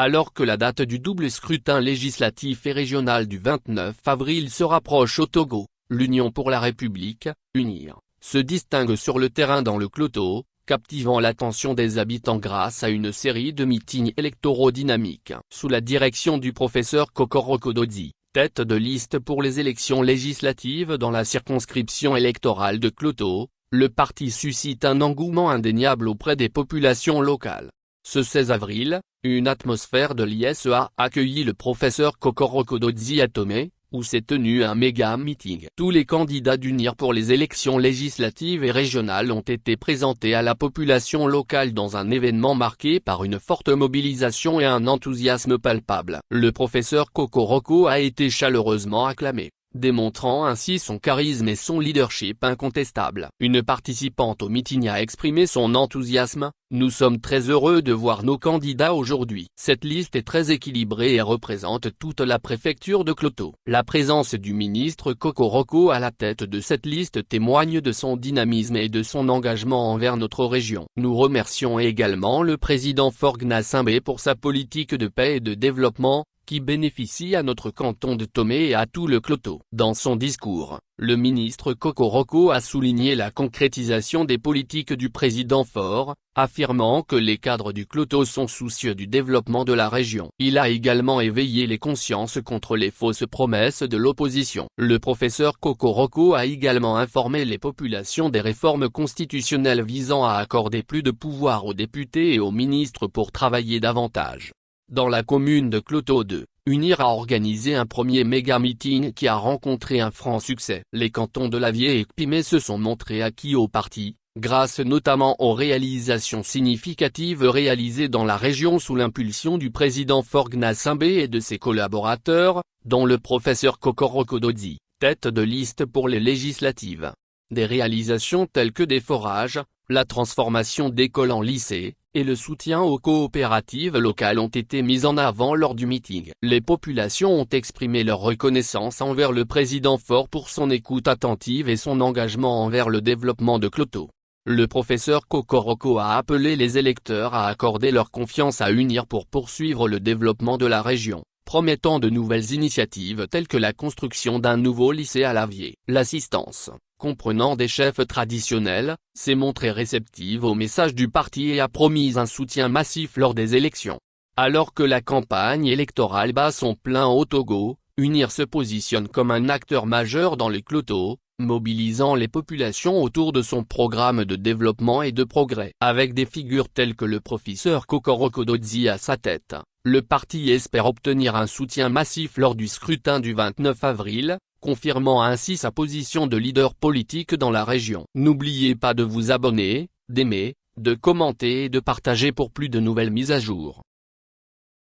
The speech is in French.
Alors que la date du double scrutin législatif et régional du 29 avril se rapproche au Togo, l'Union pour la République, UNIR, se distingue sur le terrain dans le Kloto, captivant l'attention des habitants grâce à une série de meetings électoraux dynamiques. Sous la direction du professeur Kokoro Kododzi, tête de liste pour les élections législatives dans la circonscription électorale de Kloto, le parti suscite un engouement indéniable auprès des populations locales. Ce 16 avril, une atmosphère de liesse a accueilli le professeur Kokoro Kododzi à Tomé, où s'est tenu un méga meeting. Tous les candidats d'UNIR pour les élections législatives et régionales ont été présentés à la population locale dans un événement marqué par une forte mobilisation et un enthousiasme palpable. Le professeur Kokoro a été chaleureusement acclamé, démontrant ainsi son charisme et son leadership incontestable. Une participante au meeting a exprimé son enthousiasme: « Nous sommes très heureux de voir nos candidats aujourd'hui. Cette liste est très équilibrée et représente toute la préfecture de Kloto. » La présence du ministre Kokoro à la tête de cette liste témoigne de son dynamisme et de son engagement envers notre région. Nous remercions également le président Faure Gnassingbé pour sa politique de paix et de développement, qui bénéficie à notre canton de Tomé et à tout le Kloto. Dans son discours, le ministre Kokoro a souligné la concrétisation des politiques du président Faure, affirmant que les cadres du Kloto sont soucieux du développement de la région. Il a également éveillé les consciences contre les fausses promesses de l'opposition. Le professeur Kokoro a également informé les populations des réformes constitutionnelles visant à accorder plus de pouvoir aux députés et aux ministres pour travailler davantage. Dans la commune de Kloto 2, UNIR a organisé un premier méga-meeting qui a rencontré un franc succès. Les cantons de Lavier et Kpimé se sont montrés acquis au parti, grâce notamment aux réalisations significatives réalisées dans la région sous l'impulsion du président Faure Gnassingbé et de ses collaborateurs, dont le professeur Kokoro Kododzi, tête de liste pour les législatives. Des réalisations telles que des forages, la transformation d'écoles en lycées, et le soutien aux coopératives locales ont été mis en avant lors du meeting. Les populations ont exprimé leur reconnaissance envers le président Faure pour son écoute attentive et son engagement envers le développement de Kloto. Le professeur Kokoro a appelé les électeurs à accorder leur confiance à UNIR pour poursuivre le développement de la région, promettant de nouvelles initiatives telles que la construction d'un nouveau lycée à Lavier. L'assistance, comprenant des chefs traditionnels, s'est montrée réceptive au message du parti et a promis un soutien massif lors des élections. Alors que la campagne électorale bat son plein au Togo, UNIR se positionne comme un acteur majeur dans le Kloto, mobilisant les populations autour de son programme de développement et de progrès. Avec des figures telles que le professeur Kokoro Kododzi à sa tête, le parti espère obtenir un soutien massif lors du scrutin du 29 avril, confirmant ainsi sa position de leader politique dans la région. N'oubliez pas de vous abonner, d'aimer, de commenter et de partager pour plus de nouvelles mises à jour.